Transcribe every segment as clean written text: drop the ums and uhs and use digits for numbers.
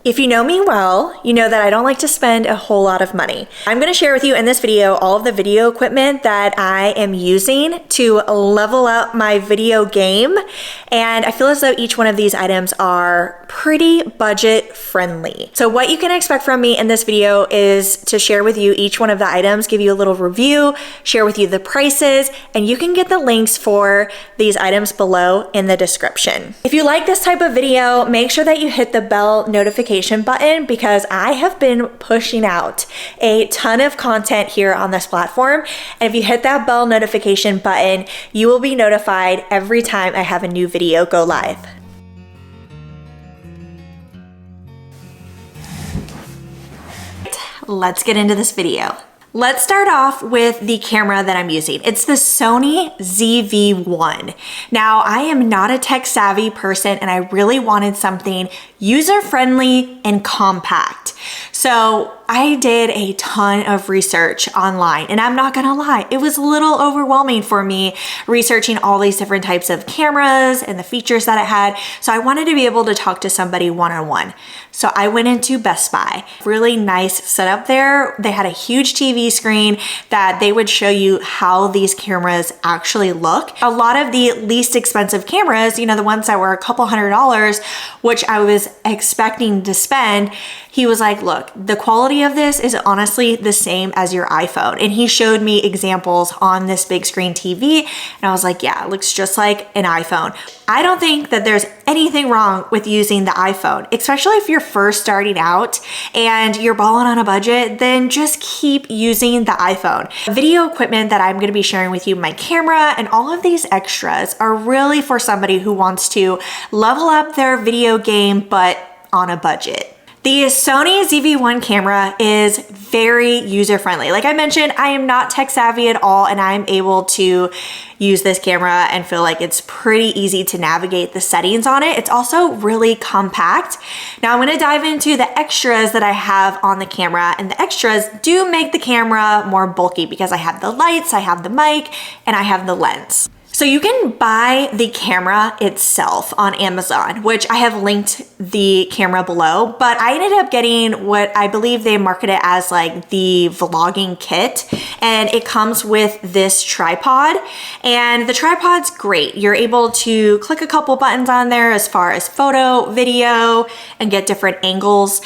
If you know me well, you know that I don't like to spend a whole lot of money. I'm gonna share with you in this video all of the video equipment that I am using to level up my video game. And I feel as though each one of these items are pretty budget friendly. So what you can expect from me in this video is to share with you each one of the items, give you a little review, share with you the prices, and you can get the links for these items below in the description. If you like this type of video, make sure that you hit the bell notification button because I have been pushing out a ton of content here on this platform. And if you hit that bell notification button, you will be notified every time I have a new video go live. Let's get into this video. Let's start off with the camera that I'm using. It's the Sony ZV-1. Now, I am not a tech savvy person and I really wanted something user-friendly and compact. So I did a ton of research online and I'm not gonna lie, it was a little overwhelming for me researching all these different types of cameras and the features that it had. So I wanted to be able to talk to somebody one-on-one. So I went into Best Buy. Really nice setup there. They had a huge TV screen that they would show you how these cameras actually look. A lot of the least expensive cameras, you know, the ones that were a couple $100s, which I was expecting to spend, he was like, look, the quality of this is honestly the same as your iPhone. And he showed me examples on this big screen TV. And I was like, yeah, it looks just like an iPhone. I don't think that there's anything wrong with using the iPhone, especially if you're first starting out and you're balling on a budget, then just keep using the iPhone. Video equipment that I'm gonna be sharing with you, my camera and all of these extras are really for somebody who wants to level up their video game, but on a budget. The Sony ZV-1 camera is very user-friendly. Like I mentioned, I am not tech savvy at all and I'm able to use this camera and feel like it's pretty easy to navigate the settings on it. It's also really compact. Now I'm gonna dive into the extras that I have on the camera, and the extras do make the camera more bulky because I have the lights, I have the mic, and I have the lens. So you can buy the camera itself on Amazon, which I have linked the camera below, but I ended up getting what I believe they market it as like the vlogging kit, and it comes with this tripod, and the tripod's great. You're able to click a couple buttons on there as far as photo, video, and get different angles.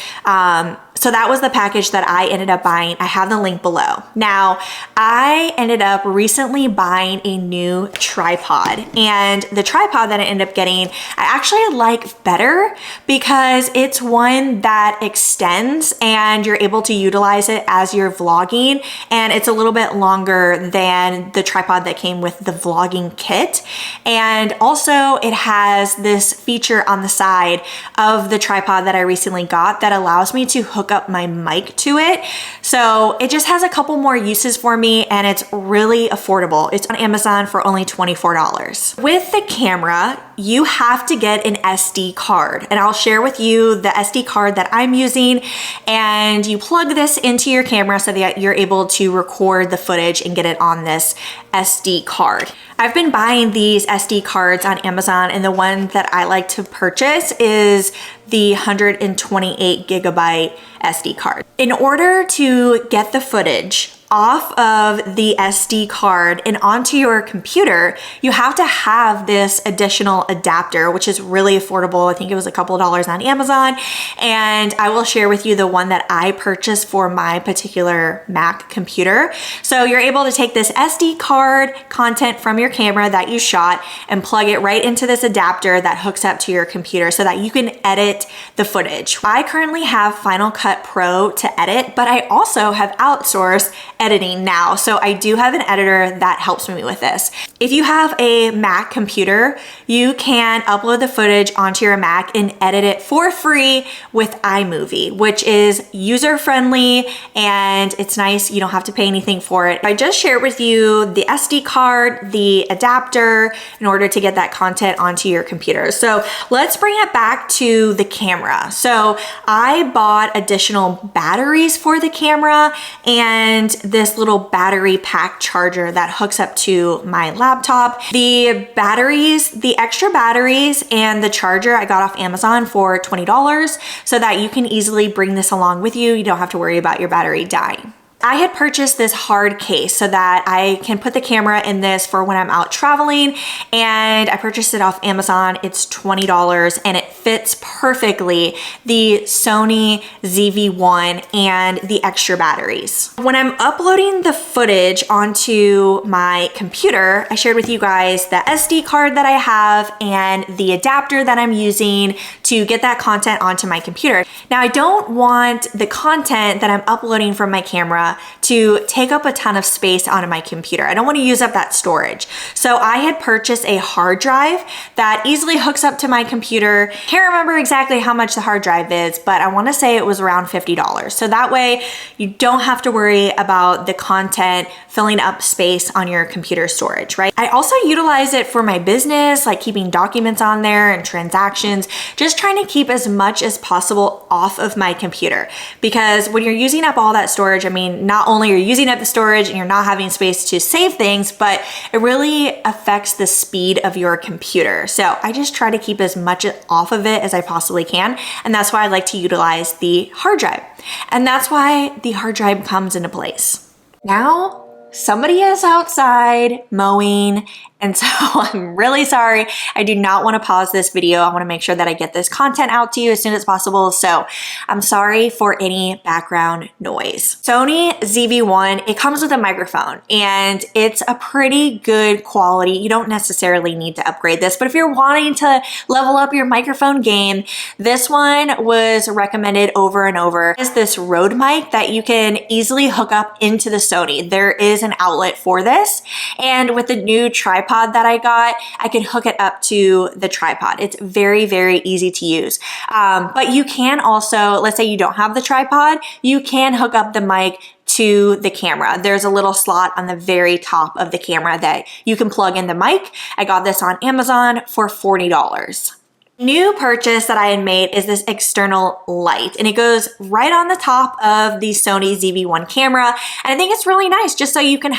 So that was the package that I ended up buying. I have the link below. Now, I ended up recently buying a new tripod, and the tripod that I ended up getting, I actually like better because it's one that extends and you're able to utilize it as you're vlogging, and it's a little bit longer than the tripod that came with the vlogging kit. And also it has this feature on the side of the tripod that I recently got that allows me to hook up my mic to it. So it just has a couple more uses for me and it's really affordable. It's on Amazon for only $24. With the camera, you have to get an SD card, and I'll share with you the SD card that I'm using, and you plug this into your camera so that you're able to record the footage and get it on this SD card. I've been buying these SD cards on Amazon, and the one that I like to purchase is the 128 gigabyte SD card. In order to get the footage off of the SD card and onto your computer, you have to have this additional adapter, which is really affordable. I think it was a couple of dollars on Amazon, and I will share with you the one that I purchased for my particular Mac computer. So you're able to take this SD card content from your camera that you shot and plug it right into this adapter that hooks up to your computer so that you can edit the footage. I currently have Final Cut Pro to edit, but I also have outsourced editing now. So I do have an editor that helps me with this. If you have a Mac computer, you can upload the footage onto your Mac and edit it for free with iMovie, which is user-friendly and it's nice. You don't have to pay anything for it. I just shared with you the SD card, the adapter, in order to get that content onto your computer. So let's bring it back to the camera. So I bought additional batteries for the camera, and this little battery pack charger that hooks up to my laptop. The batteries, the extra batteries and the charger I got off Amazon for $20 so that you can easily bring this along with you. You don't have to worry about your battery dying. I had purchased this hard case so that I can put the camera in this for when I'm out traveling, and I purchased it off Amazon. It's $20 and it fits perfectly the Sony ZV-1 and the extra batteries. When I'm uploading the footage onto my computer, I shared with you guys the SD card that I have and the adapter that I'm using to get that content onto my computer. Now, I don't want the content that I'm uploading from my camera to take up a ton of space on my computer. I don't want to use up that storage. So I had purchased a hard drive that easily hooks up to my computer. Can't remember exactly how much the hard drive is, but I want to say it was around $50. So that way you don't have to worry about the content filling up space on your computer storage, right? I also utilize it for my business, like keeping documents on there and transactions, just trying to keep as much as possible off of my computer. Because when you're using up all that storage, I mean, not only are you using up the storage and you're not having space to save things, but it really affects the speed of your computer. So I just try to keep as much off of it as I possibly can. And that's why I like to utilize the hard drive. And that's why the hard drive comes into place. Now, somebody is outside mowing, and so I'm really sorry. I do not want to pause this video. I want to make sure that I get this content out to you as soon as possible. So I'm sorry for any background noise. Sony ZV-1, it comes with a microphone and it's a pretty good quality. You don't necessarily need to upgrade this, but if you're wanting to level up your microphone game, this one was recommended over and over. It's this Rode mic that you can easily hook up into the Sony. There is an outlet for this, and with the new tripod that I got, I can hook it up to the tripod. It's very, very easy to use. But you can also, let's say you don't have the tripod, you can hook up the mic to the camera. There's a little slot on the very top of the camera that you can plug in the mic. I got this on Amazon for $40. New purchase that I had made is this external light, and it goes right on the top of the Sony ZV-1 camera. And I think it's really nice just so you can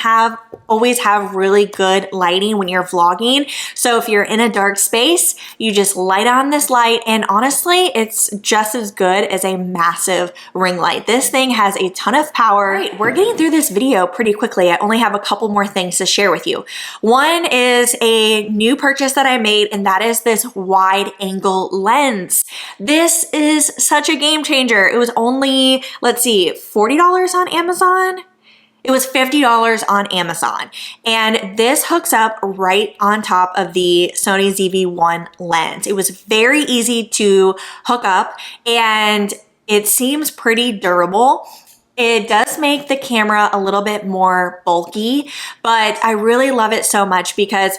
always have really good lighting when you're vlogging. So if you're in a dark space, you just light on this light, and honestly, it's just as good as a massive ring light. This thing has a ton of power. All right, we're getting through this video pretty quickly. I only have a couple more things to share with you. One is a new purchase that I made, and that is this wide angle lens. This is such a game changer. It was only, let's see, $40 on Amazon. It was $50 on Amazon, and this hooks up right on top of the Sony ZV-1 lens. It was very easy to hook up, and it seems pretty durable. It does make the camera a little bit more bulky, but I really love it so much because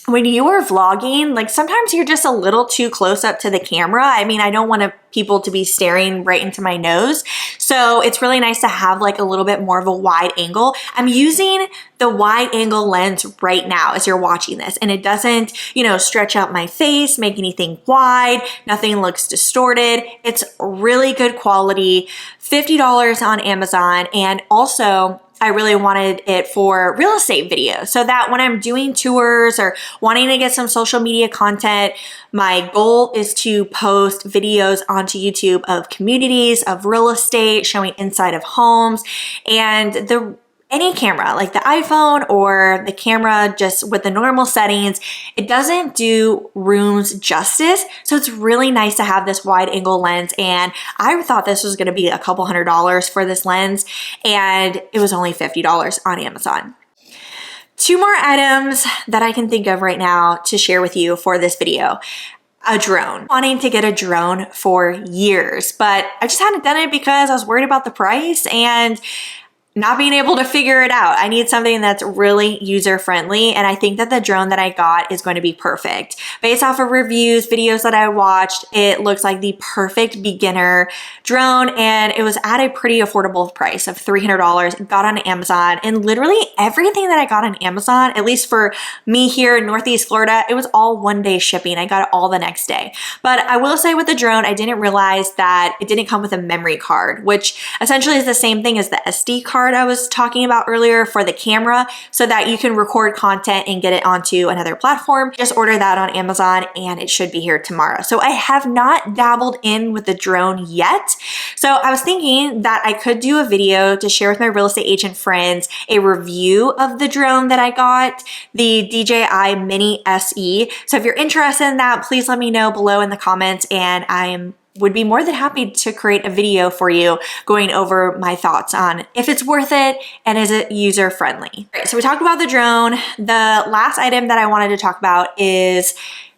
when you are vlogging, like sometimes you're just a little too close up to the camera. I mean, I don't want people to be staring right into my nose. So it's really nice to have like a little bit more of a wide angle. I'm using the wide angle lens right now as you're watching this, and it doesn't, stretch out my face, make anything wide, nothing looks distorted. It's really good quality, $50 on Amazon, and also I really wanted it for real estate videos so that when I'm doing tours or wanting to get some social media content, my goal is to post videos onto YouTube of communities, of real estate, showing inside of homes, and any camera, like the iPhone or the camera just with the normal settings, it doesn't do rooms justice. So it's really nice to have this wide angle lens. And I thought this was gonna be a couple $100 for this lens, and it was only $50 on Amazon. Two more items that I can think of right now to share with you for this video. A drone. Wanting to get a drone for years, but I just hadn't done it because I was worried about the price and not being able to figure it out. I need something that's really user-friendly, and I think that the drone that I got is going to be perfect. Based off of reviews, videos that I watched, it looks like the perfect beginner drone, and it was at a pretty affordable price of $300. Got on Amazon, and literally everything that I got on Amazon, at least for me here in Northeast Florida, it was all one-day shipping. I got it all the next day. But I will say with the drone, I didn't realize that it didn't come with a memory card, which essentially is the same thing as the SD card. card I was talking about earlier for the camera so that you can record content and get it onto another platform. Just order that on Amazon and it should be here tomorrow. So I have not dabbled in with the drone yet. So I was thinking that I could do a video to share with my real estate agent friends, a review of the drone that I got, the DJI Mini SE. So if you're interested in that, please let me know below in the comments, and would be more than happy to create a video for you going over my thoughts on if it's worth it and is it user friendly. All right, so we talked about the drone. The last item that I wanted to talk about is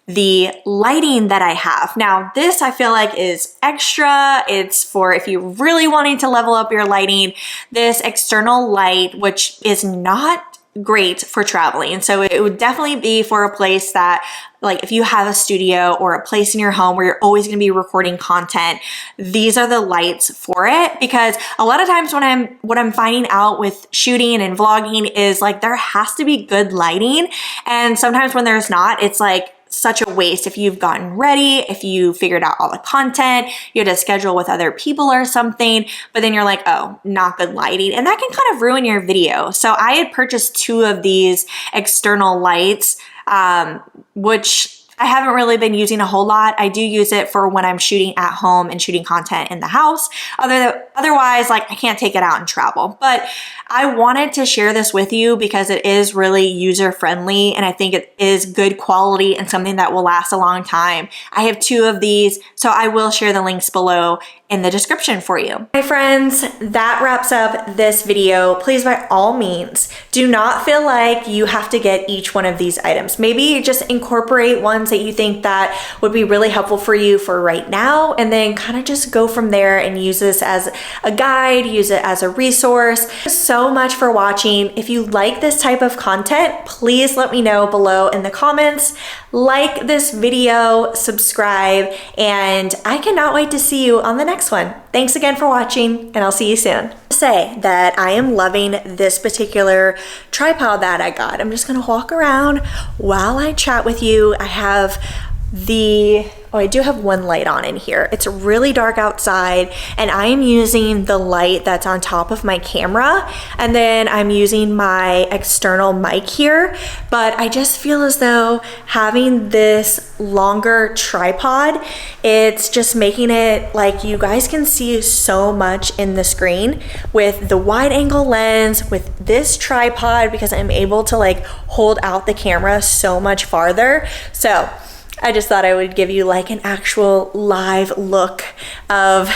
the lighting that I have. Now, this I feel like is extra. It's for if you're really wanting to level up your lighting. This external light, which is not great for traveling. So it would definitely be for a place that, like if you have a studio or a place in your home where you're always going to be recording content, these are the lights for it. Because a lot of times what I'm finding out with shooting and vlogging is like there has to be good lighting. And sometimes when there's not, it's like such a waste. If you've gotten ready, if you figured out all the content, you had to schedule with other people or something, but then you're like, oh, not good lighting. And that can kind of ruin your video. So I had purchased 2 of these external lights, which I haven't really been using a whole lot. I do use it for when I'm shooting at home and shooting content in the house. Otherwise, like I can't take it out and travel. But I wanted to share this with you because it is really user friendly and I think it is good quality and something that will last a long time. I have 2 of these, so I will share the links below in the description for you. My friends, that wraps up this video. Please, by all means, do not feel like you have to get each one of these items. Maybe just incorporate ones that you think that would be really helpful for you for right now, and then kind of just go from there and use this as a guide, use it as a resource. Thanks so much for watching. If you like this type of content, please let me know below in the comments. Like this video, subscribe, and I cannot wait to see you on the next one. Thanks again for watching, and I'll see you soon. Say that I am loving this particular tripod that I got. I'm just gonna walk around while I chat with you. I have I do have one light on in here. It's really dark outside and I am using the light that's on top of my camera, and then I'm using my external mic here, but I just feel as though having this longer tripod, it's just making it like you guys can see so much in the screen with the wide angle lens, with this tripod, because I'm able to like hold out the camera so much farther. So I just thought I would give you like an actual live look of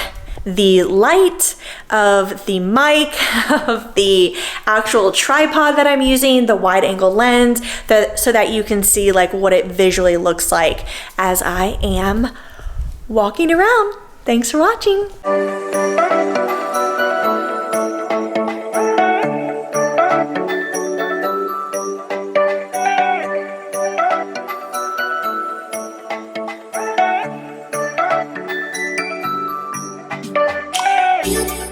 the light, of the mic, of the actual tripod that I'm using, the wide angle lens, so that you can see like what it visually looks like as I am walking around. Thanks for watching. You